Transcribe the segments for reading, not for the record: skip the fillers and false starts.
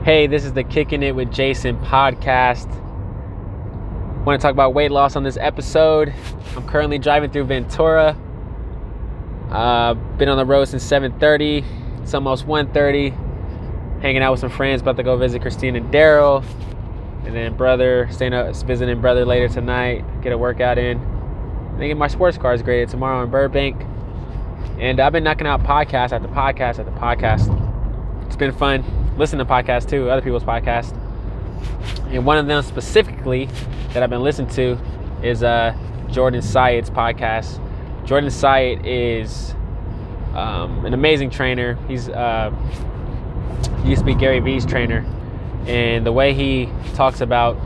Hey, this is the Kicking It with Jason podcast. I want to talk about weight loss on this episode. I'm currently driving through Ventura. Been on the road since 7:30. It's almost 1:30. Hanging out with some friends, about to go visit Christine and Daryl. And then visiting brother later tonight, get a workout in. And then get my sports cars graded tomorrow in Burbank. And I've been knocking out podcast after podcast after podcast. It's been fun. Listen to podcasts too, other people's podcasts. And one of them specifically that I've been listening to is Jordan Syatt's podcast. Jordan Syatt is an amazing trainer. He used to be Gary Vee's trainer. And the way he talks about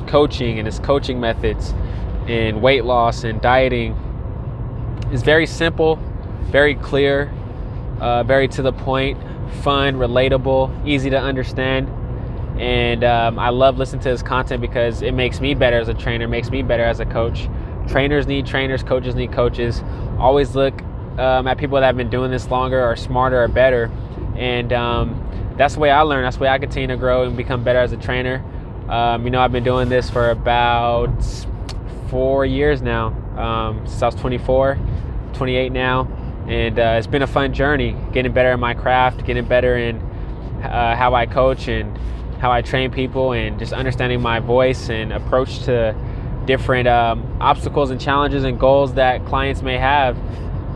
coaching and his coaching methods and weight loss and dieting is very simple, very clear, very to the point, fun, relatable, easy to understand. And I love listening to his content because it makes me better as a trainer, makes me better as a coach. Trainers need trainers, coaches need coaches. Always look at people that have been doing this longer or smarter or better. And that's the way I learn. That's the way I continue to grow and become better as a trainer. I've been doing this for about 4 years now, since I was 24, 28 now. And it's been a fun journey, getting better at my craft, getting better in how I coach and how I train people, and just understanding my voice and approach to different obstacles and challenges and goals that clients may have.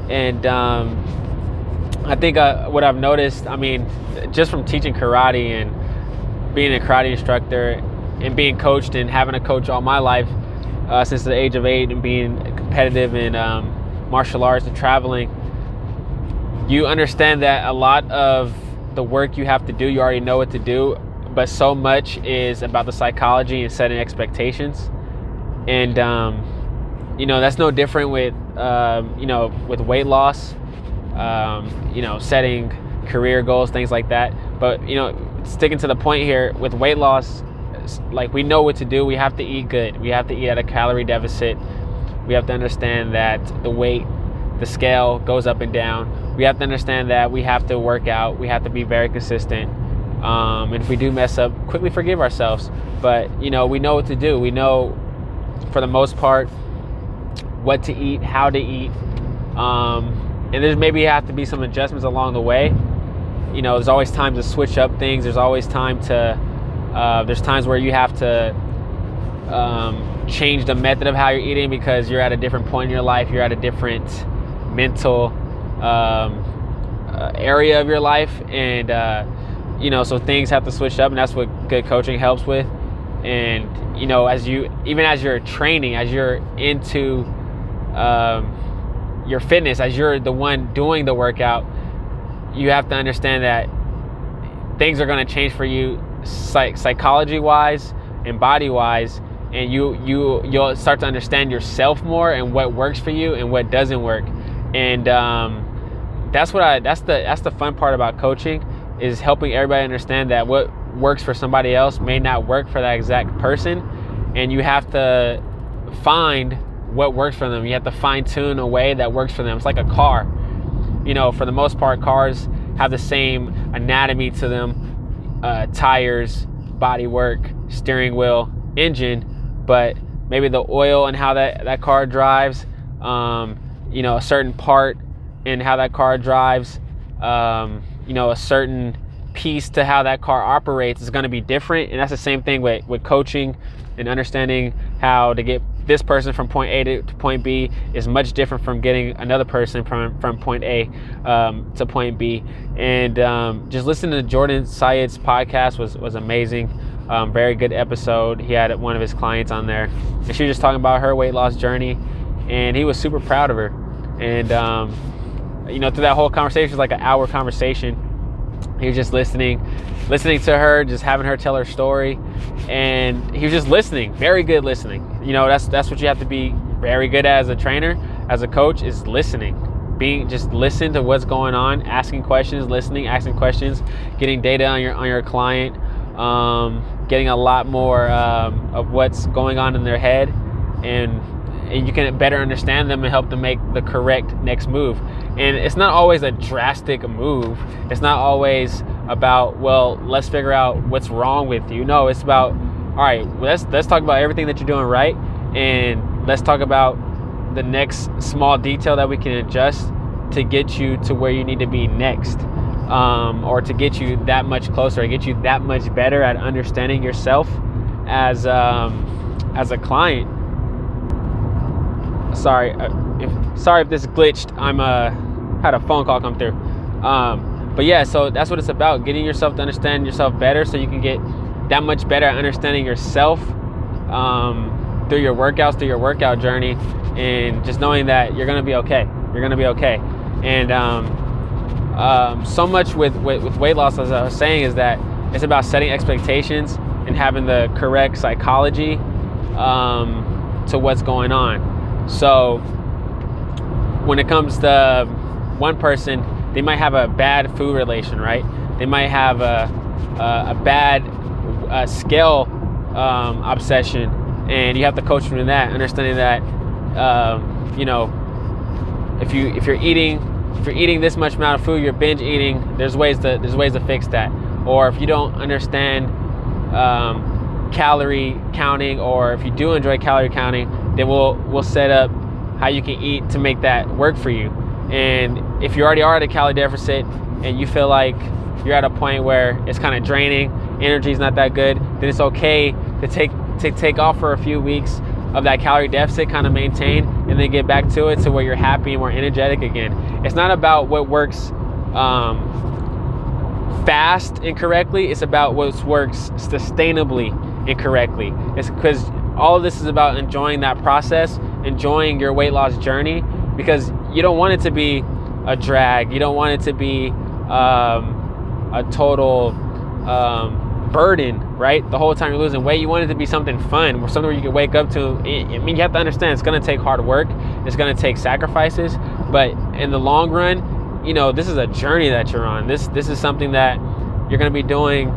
And I think what I've noticed, just from teaching karate and being a karate instructor and being coached and having a coach all my life since the age of 8 and being competitive in martial arts and traveling, you understand that a lot of the work you have to do, you already know what to do, but so much is about the psychology and setting expectations. And, that's no different with weight loss, setting career goals, things like that. But, sticking to the point here with weight loss, like, we know what to do. We have to eat good. We have to eat at a calorie deficit. We have to understand that the scale goes up and down. We have to understand that we have to work out. We have to be very consistent. And if we do mess up, quickly forgive ourselves. But, we know what to do. We know, for the most part, what to eat, how to eat. And there's maybe have to be some adjustments along the way. There's always time to switch up things. There's always time to, there's times where you have to change the method of how you're eating because you're at a different point in your life. You're at a different mental area of your life. And, so things have to switch up, and that's what good coaching helps with. And, as you're training, as you're into your fitness, as you're the one doing the workout, you have to understand that things are going to change for you psychology-wise and body-wise, and you'll start to understand yourself more and what works for you and what doesn't work. And that's the fun part about coaching, is helping everybody understand that what works for somebody else may not work for that exact person, and you have to find what works for them. You have to fine-tune a way that works for them. It's like a car. For the most part, cars have the same anatomy to them, tires, body work, steering wheel, engine, but maybe the oil and how that car drives, a certain part in how that car drives, a certain piece to how that car operates is going to be different. And that's the same thing with coaching, and understanding how to get this person from point A to point B is much different from getting another person from point A to point B. And just listening to Jordan Syatt's podcast was amazing. Very good episode. He had one of his clients on there, and she was just talking about her weight loss journey, and he was super proud of her. And through that whole conversation, it was like an hour conversation. He was just listening to her, just having her tell her story, and he was just listening. Very good listening. That's what you have to be very good at as a trainer, as a coach, is listening. Just listen to what's going on, asking questions, asking questions, getting data on your client, getting a lot more of what's going on in their head, and you can better understand them and help them make the correct next move. And it's not always a drastic move. It's not always about, well, let's figure out what's wrong with you. No, it's about, all right, let's talk about everything that you're doing right, and let's talk about the next small detail that we can adjust to get you to where you need to be next, or to get you that much closer, or get you that much better at understanding yourself as a client. Sorry if this glitched. Had a phone call come through. But yeah, so that's what it's about, getting yourself to understand yourself better, so you can get that much better at understanding yourself through your workouts, through your workout journey, and just knowing that you're gonna be okay. You're gonna be okay. And so much with weight loss, as I was saying, is that it's about setting expectations and having the correct psychology to what's going on. So when it comes to one person, they might have a bad food relation, right? They might have a bad scale obsession, and you have to coach them in that, understanding that if you're eating this much amount of food, you're binge eating. There's ways to fix that. Or if you don't understand calorie counting, or if you do enjoy calorie counting, then we'll set up how you can eat to make that work for you. And if you already are at a calorie deficit and you feel like you're at a point where it's kind of draining, energy's not that good, then it's okay to take off for a few weeks of that calorie deficit, kind of maintain, and then get back to it to where you're happy and more energetic again. It's not about what works fast and correctly, it's about what works sustainably and correctly. It's because all of this is about enjoying that process, enjoying your weight loss journey, because you don't want it to be a drag. You don't want it to be a total burden, right? The whole time you're losing weight, you want it to be something fun, or something where you can wake up to. I mean, you have to understand it's going to take hard work. It's going to take sacrifices, but in the long run, this is a journey that you're on. This is something that you're going to be doing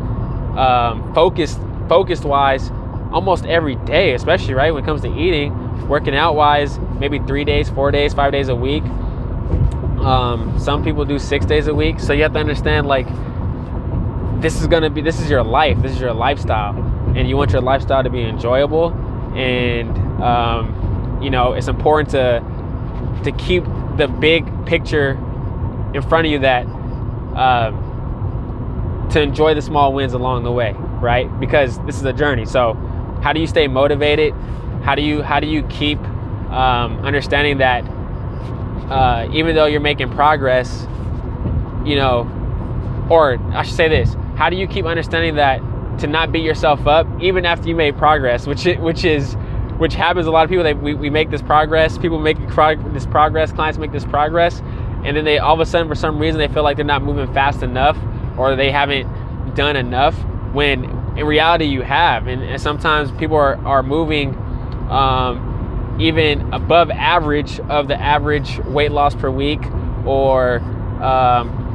focused wise almost every day, especially right when it comes to eating. Working out wise, maybe 3 days, 4 days, 5 days a week. Some people do 6 days a week. So you have to understand, like, this is your life, this is your lifestyle, and you want your lifestyle to be enjoyable. And it's important to keep the big picture in front of you, that to enjoy the small wins along the way, right? Because this is a journey. So how do you stay motivated? How do you keep understanding that even though you're making progress, or I should say this, how do you keep understanding that to not beat yourself up even after you made progress, which happens a lot of people. We make this progress, people make this progress, clients make this progress, and then they all of a sudden, for some reason, they feel like they're not moving fast enough, or they haven't done enough, when in reality you have. And sometimes people are moving even above average of the average weight loss per week, or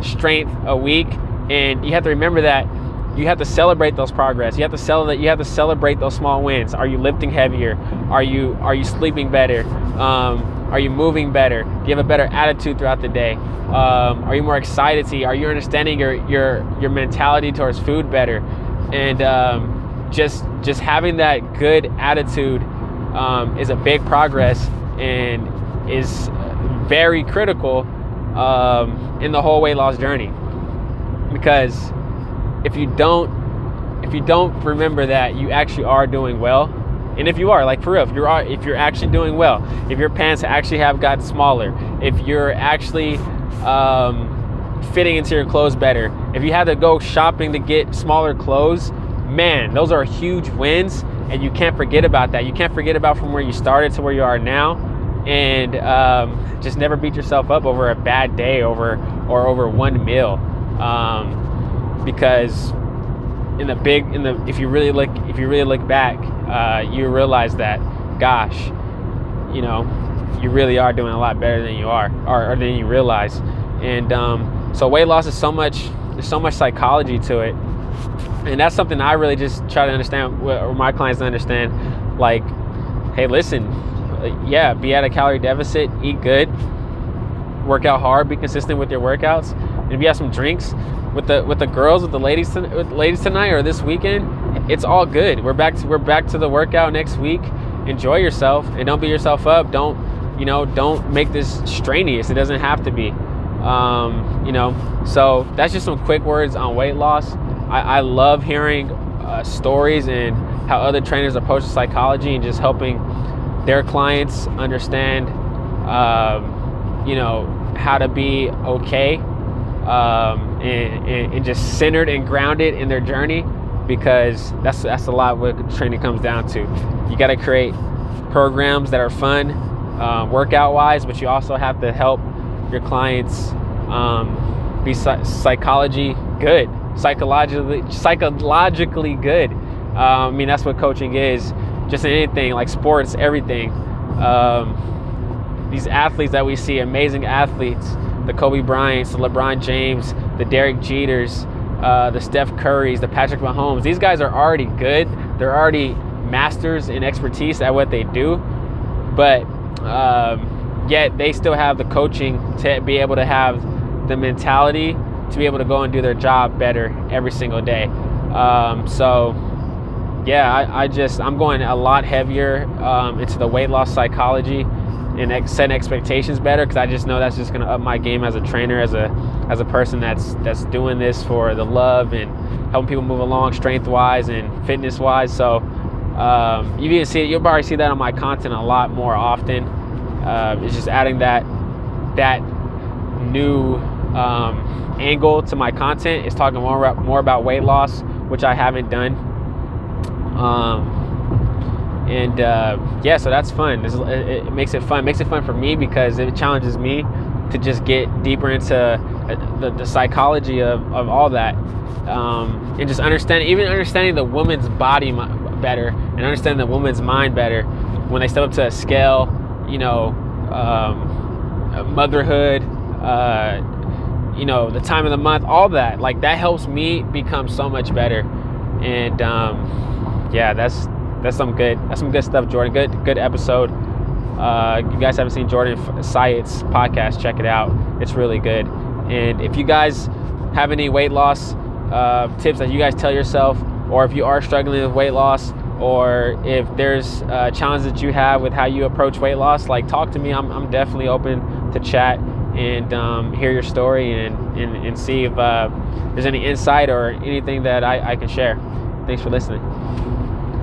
strength a week. And you have to remember that you have to celebrate those progress. You have to celebrate those small wins. Are you lifting heavier? Are you sleeping better? Are you moving better? Do you have a better attitude throughout the day? Are you more excited? Are you understanding your mentality towards food better? And just having that good attitude is a big progress, and is very critical in the whole weight loss journey. Because if you don't remember that you actually are doing well, and if you are, like, for real, if you're actually doing well, if your pants actually have gotten smaller, if you're actually fitting into your clothes better, if you had to go shopping to get smaller clothes, man, those are huge wins, and you can't forget about that. You can't forget about from where you started to where you are now, and just never beat yourself up over a bad day or over one meal, because if you really look back, you realize that, gosh, you really are doing a lot better than you are, or than you realize. And so weight loss is there's so much psychology to it. And that's something I really just try to understand, or my clients understand, like, hey, listen, yeah, be at a calorie deficit, eat good, work out hard, be consistent with your workouts. And if you have some drinks, with the girls, with the ladies tonight or this weekend, it's all good. We're back to the workout next week. Enjoy yourself and don't beat yourself up. Don't make this strenuous. It doesn't have to be. So that's just some quick words on weight loss. I love hearing stories and how other trainers approach psychology and just helping their clients understand, how to be okay, and just centered and grounded in their journey, because that's a lot what training comes down to. You got to create programs that are fun, workout wise, but you also have to help your clients be psychologically good. That's what coaching is. Just in anything, like sports, everything. These athletes that we see, amazing athletes, the Kobe Bryants, the LeBron James, the Derek Jeters, the Steph Currys, the Patrick Mahomes. These guys are already good. They're already masters in expertise at what they do, but yet they still have the coaching to be able to have the mentality to be able to go and do their job better every single day. I'm going a lot heavier into the weight loss psychology and setting expectations better, because I just know that's just going to up my game as a trainer, as a person that's doing this for the love and helping people move along strength wise and fitness wise. So you'll probably see that on my content a lot more often. It's just adding that new angle to my content. It's talking more about weight loss, which I haven't done. So that's fun. It makes it fun. It makes it fun for me because it challenges me to just get deeper into the psychology of all that, and just understanding the woman's body better and understanding the woman's mind better when they step up to a scale. Motherhood, the time of the month, all that. Like, that helps me become so much better. And that's some good stuff, Jordan. Good episode. You guys haven't seen Jordan Syatt's podcast, check it out. It's really good. And if you guys have any weight loss tips that you guys tell yourself, or if you are struggling with weight loss, or if there's challenges that you have with how you approach weight loss, like, talk to me. I'm definitely open to chat and hear your story and see if there's any insight or anything that I can share. Thanks for listening.